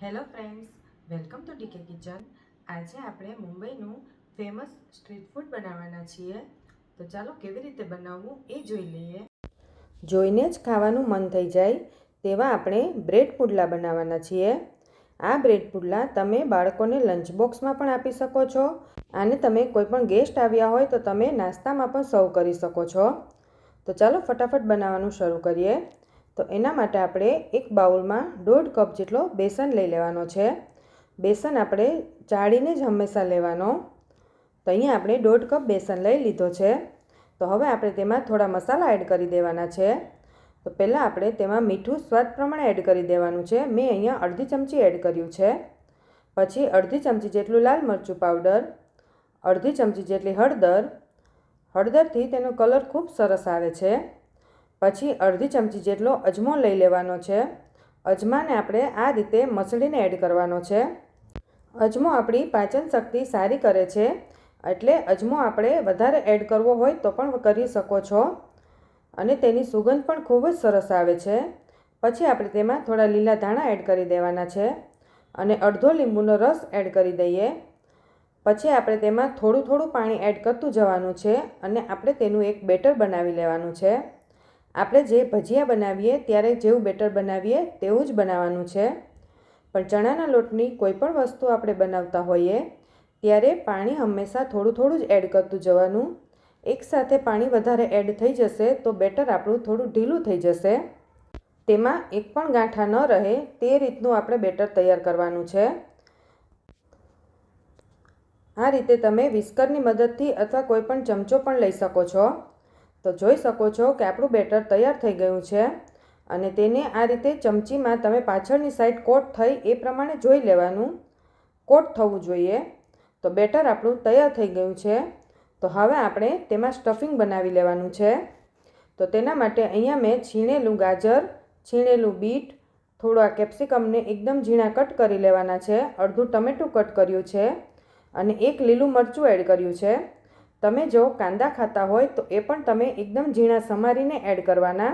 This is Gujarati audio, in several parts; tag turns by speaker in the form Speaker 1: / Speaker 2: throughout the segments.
Speaker 1: Hello friends, welcome to DK kitchen. આજે આપણે મુંબઈનું ફેમસ સ્ટ્રીટ ફૂડ બનાવવાના છીએ. તો ચાલો કેવી રીતે બનાવવું એ જોઈ લઈએ. જોઈને જ ખાવાનું મન થઈ જાય તેવા આપણે બ્રેડ પુડલા બનાવવાના છીએ. આ બ્રેડ પુડલા તમે બાળકોને લંચ બોક્સમાં પણ આપી શકો છો. આને તમે કોઈ પણ ગેસ્ટ આવ્યા હોય તો તમે નાસ્તામાં પણ સર્વ કરી શકો છો. તો ચાલો ફટાફટ બનાવવાનું શરૂ કરીએ. તો એના માટે આપણે એક બાઉલમાં 1.5 કપ જેટલો બેસન લઈ લેવાનો છે. બેસન આપણે ચાળીને જ હંમેશા લેવાનો. તો અહીંયા આપણે 1.5 કપ બેસન લઈ લીધો છે. તો હવે આપણે તેમાં થોડા મસાલા એડ કરી દેવાના છે. તો પહેલાં આપણે તેમાં મીઠું સ્વાદ પ્રમાણે એડ કરી દેવાનું છે. મેં અહીંયા અડધી ચમચી એડ કર્યું છે. પછી અડધી ચમચી જેટલું લાલ મરચું પાવડર, અડધી ચમચી જેટલી હળદર. હળદરથી તેનો કલર ખૂબ સરસ આવે છે. પછી અડધી ચમચી જેટલો અજમો લઈ લેવાનો છે. અજમાને આપણે આ રીતે મસળીને એડ કરવાનો છે. અજમો આપણી પાચન શક્તિ સારી કરે છે, એટલે અજમો આપણે વધારે એડ કરવો હોય તો પણ કરી શકો છો. અને તેની સુગંધ પણ ખૂબ જ સરસ આવે છે. પછી આપણે તેમાં થોડા લીલા ધાણા એડ કરી દેવાના છે અને અડધો લીંબુનો રસ એડ કરી દઈએ. પછી આપણે તેમાં થોડું થોડું પાણી એડ કરતું જવાનું છે અને આપણે તેનું એક બેટર બનાવી લેવાનું છે. આપણે જે ભજીયા બનાવીએ ત્યારે જેવું બેટર બનાવીએ તેવું જ બનાવવાનું છે. પણ ચણાના લોટની કોઈ પણ વસ્તુ આપણે બનાવતા હોઈએ ત્યારે પાણી હંમેશા થોડું થોડું જ એડ કરતું જવાનું. એકસાથે પાણી વધારે એડ થઈ જશે તો બેટર આપણું થોડું ઢીલું થઈ જશે. તેમાં એક પણ ગાંઠા ન રહે તે રીતનું આપણે બેટર તૈયાર કરવાનું છે. આ રીતે તમે વિસ્કરની મદદથી અથવા કોઈ પણ ચમચો પણ લઈ શકો છો. તો જોઈ શકો છો કે આપણું બેટર તૈયાર થઈ ગયું છે અને તેને આ રીતે ચમચીમાં તમે પાછળની સાઈડ કોટ થઈ એ પ્રમાણે જોઈ લેવાનું. કોટ થવું જોઈએ. તો બેટર આપણું તૈયાર થઈ ગયું છે. તો હવે આપણે તેમાં સ્ટફિંગ બનાવી લેવાનું છે. તો તેના માટે અહીંયા મેં છીણેલું ગાજર, છીણેલું બીટ, થોડા કેપ્સિકમને એકદમ ઝીણા કટ કરી લેવાના છે. અડધું ટમેટું કટ કર્યું છે અને એક લીલું મરચું એડ કર્યું છે. તમે જો કાંદા ખાતા હોય તો એ પણ તમે એકદમ ઝીણા સમારીને એડ કરવાના.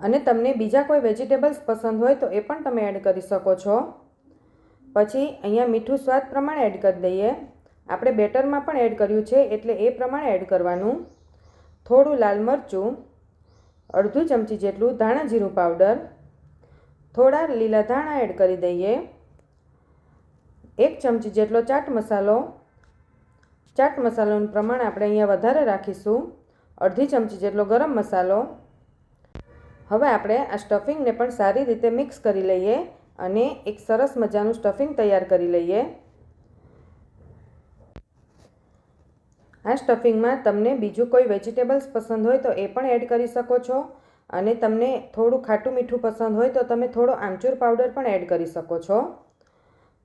Speaker 1: અને તમને બીજા કોઈ વેજીટેબલ્સ પસંદ હોય તો એ પણ તમે એડ કરી શકો છો. પછી અહીંયા મીઠું સ્વાદ પ્રમાણે એડ કરી દઈએ. આપણે બેટરમાં પણ એડ કર્યું છે એટલે એ પ્રમાણે એડ કરવાનું. થોડું લાલ મરચું, અડધું ચમચી જેટલું ધાણા જીરું પાવડર, થોડા લીલા ધાણા એડ કરી દઈએ. 1 ચમચી જેટલો ચાટ મસાલો. ચાટ મસાલાનું પ્રમાણ આપણે અહીંયા વધારે રાખીશું. અડધી ચમચી જેટલો ગરમ મસાલો. હવે આપણે આ સ્ટફિંગને પણ સારી રીતે મિક્સ કરી લઈએ અને એક સરસ મજાનું સ્ટફિંગ તૈયાર કરી લઈએ. આ સ્ટફિંગમાં તમને બીજું કોઈ વેજીટેબલ્સ પસંદ હોય તો એ પણ એડ કરી શકો છો. અને તમને થોડું ખાટું મીઠું પસંદ હોય તો તમે થોડો આમચૂર પાવડર પણ એડ કરી શકો છો.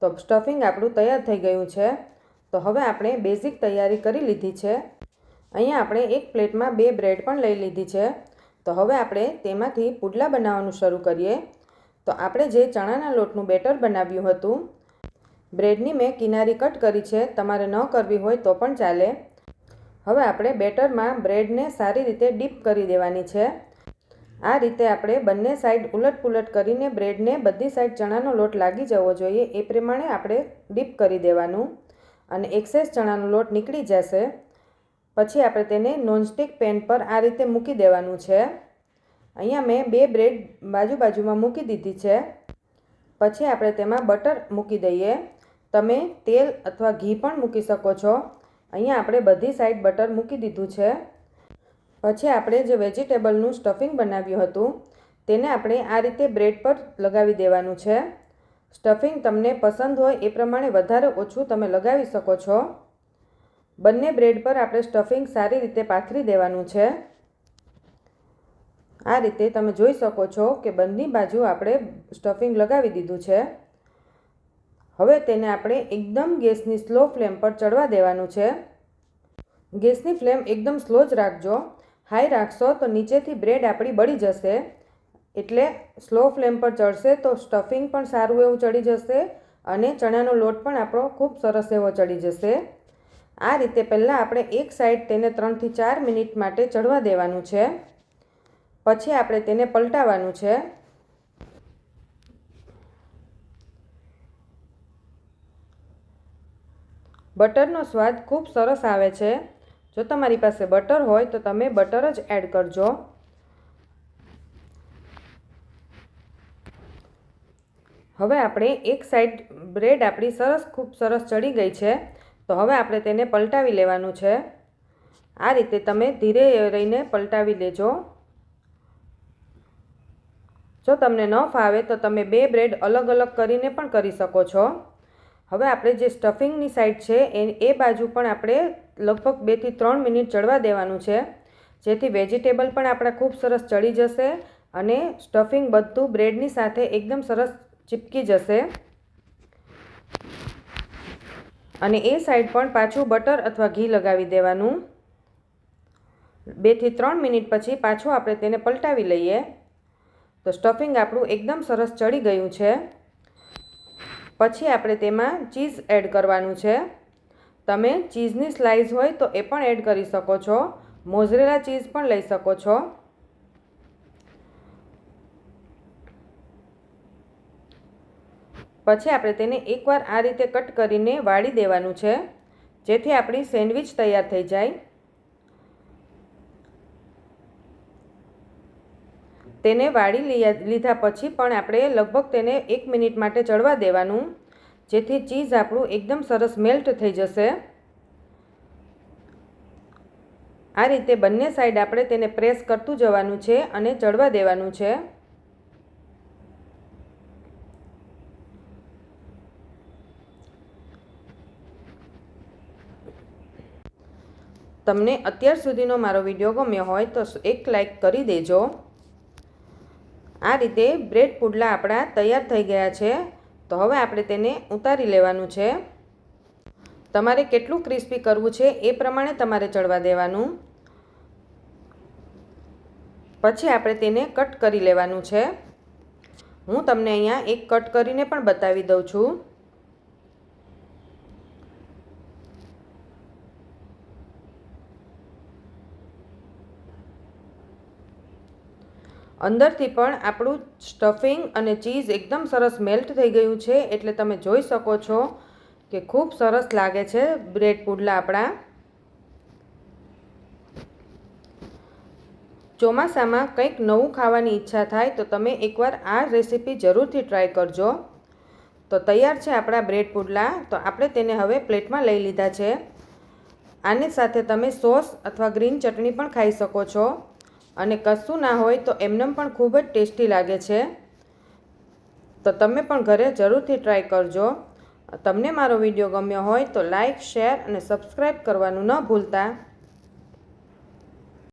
Speaker 1: તો સ્ટફિંગ આપણું તૈયાર થઈ ગયું છે. તો હવે આપણે બેઝિક તૈયારી કરી લીધી છે. અહીંયા આપણે એક પ્લેટમાં 2 બ્રેડ પણ લઈ લીધી છે. તો હવે આપણે તેમાંથી પુડલા બનાવવાનું શરૂ કરીએ. તો આપણે જે ચણાના લોટનું બેટર બનાવ્યું હતું, બ્રેડની મેં કિનારી કટ કરી છે. તમારે ન કરવી હોય તો પણ ચાલે. હવે આપણે બેટરમાં બ્રેડને સારી રીતે ડીપ કરી દેવાની છે. આ રીતે આપણે બંને સાઈડ ઉલટ પુલટ કરીને બ્રેડને બધી સાઈડ ચણાનો લોટ લાગી જવો જોઈએ એ પ્રમાણે આપણે ડીપ કરી દેવાનું. અને એક્સેસ ચણાનો લોટ નીકળી જશે. પછી આપણે તેને નોનસ્ટિક પેન પર આ રીતે મૂકી દેવાનું છે. અહીંયા મેં 2 બ્રેડ બાજુમાં મૂકી દીધી છે. પછી આપણે તેમાં બટર મૂકી દઈએ. તમે તેલ અથવા ઘી પણ મૂકી શકો છો. અહીંયા આપણે બધી સાઈડ બટર મૂકી દીધું છે. પછી આપણે જે વેજીટેબલનું સ્ટફિંગ બનાવ્યું હતું તેને આપણે આ રીતે બ્રેડ પર લગાવી દેવાનું છે. સ્ટફિંગ તમને પસંદ હોય એ પ્રમાણે વધારે ઓછું તમે લગાવી શકો છો. બંને બ્રેડ પર આપણે સ્ટફિંગ સારી રીતે પાથરી દેવાનું છે. આ રીતે તમે જોઈ શકો છો કે બંને બાજુ આપણે સ્ટફિંગ લગાવી દીધું છે. હવે તેને આપણે એકદમ ગેસની સ્લો ફ્લેમ પર ચડવા દેવાનું છે. ગેસની ફ્લેમ એકદમ સ્લો જ રાખજો. હાઈ રાખશો તો નીચેથી બ્રેડ આપણી બળી જશે. એટલે સ્લો ફ્લેમ પર ચડશે તો સ્ટફિંગ પણ સારું એવું ચડી જશે અને ચણાનો લોટ પણ આપણો ખૂબ સરસ એવો ચડી જશે. આ રીતે પહેલાં આપણે એક સાઈડ તેને 3 થી 4 મિનિટ માટે ચડવા દેવાનું છે. પછી આપણે તેને પલટાવવાનું છે. બટરનો સ્વાદ ખૂબ સરસ આવે છે. જો તમારી પાસે બટર હોય તો તમે બટર જ એડ કરજો. હવે આપણે એક સાઈડ બ્રેડ આપણી ખૂબ સરસ ચડી ગઈ છે, તો હવે આપણે તેને પલટાવી લેવાનું છે. આ રીતે તમે ધીરે રહીને પલટાવી લેજો. જો તમને ન ફાવે તો તમે 2 બ્રેડ અલગ અલગ કરીને પણ કરી શકો છો. હવે આપણે જે સ્ટફિંગની સાઈડ છે એ બાજુ પણ આપણે લગભગ 2 થી 3 મિનિટ ચડવા દેવાનું છે, જેથી વેજીટેબલ પણ આપણા ખૂબ સરસ ચડી જશે અને સ્ટફિંગ બધું બ્રેડની સાથે એકદમ સરસ ચીપકી જશે. અને એ સાઈડ પણ પાછું બટર અથવા ઘી લગાવી દેવાનું. 2 થી 3 મિનિટ પછી પાછું આપણે તેને પલટાવી લઈએ. તો સ્ટફિંગ આપણું એકદમ સરસ ચડી ગયું છે. પછી આપણે તેમાં ચીઝ એડ કરવાનું છે. તમે ચીઝની સ્લાઇસ હોય તો એ પણ એડ કરી શકો છો. મોઝરેલા ચીઝ પણ લઈ શકો છો. પછી આપણે તેને એકવાર આ રીતે કટ કરીને વાળી દેવાનું છે, જેથી આપણી સેન્ડવિચ તૈયાર થઈ જાય. તેને વાળી લીધા પછી પણ આપણે લગભગ તેને 1 મિનિટ માટે ચડવા દેવાનું, જેથી ચીઝ આપણું એકદમ સરસ મેલ્ટ થઈ જશે. આ રીતે બંને સાઈડ આપણે તેને પ્રેસ કરતું જવાનું છે અને ચડવા દેવાનું છે. તમને અત્યાર સુધીનો મારો વિડીયો ગમ્યો હોય તો એક લાઈક કરી દેજો. આ રીતે બ્રેડ પુડલા આપણા તૈયાર થઈ ગયા છે. તો હવે આપણે તેને ઉતારી લેવાનું છે. તમારે કેટલું ક્રિસ્પી કરવું છે એ પ્રમાણે તમારે ચડવા દેવાનું. પછી આપણે તેને કટ કરી લેવાનું છે. હું તમને અહીંયા એક કટ કરીને પણ બતાવી દઉં છું. અંદરથી પણ આપણું સ્ટફિંગ અને ચીઝ એકદમ સરસ મેલ્ટ થઈ ગયું છે, એટલે તમે જોઈ શકો છો કે ખૂબ સરસ લાગે છે બ્રેડ પુડલા આપણા. ચોમાસામાં કંઈક નવું ખાવાની ઈચ્છા થાય તો તમે એકવાર આ રેસીપી જરૂરથી ટ્રાય કરજો. તો તૈયાર છે આપણા બ્રેડ પુડલા. તો આપણે તેને હવે પ્લેટમાં લઈ લીધા છે. આની સાથે તમે સોસ અથવા ગ્રીન ચટણી પણ ખાઈ શકો છો. અને કશું ના હોય તો એમનેમ પણ ખૂબ જ ટેસ્ટી લાગે છે. તો તમે પણ ઘરે જરૂરથી ટ્રાય કરજો. તમને મારો વિડીયો ગમ્યો હોય તો લાઈક, શેર અને સબસ્ક્રાઈબ કરવાનું ન ભૂલતા.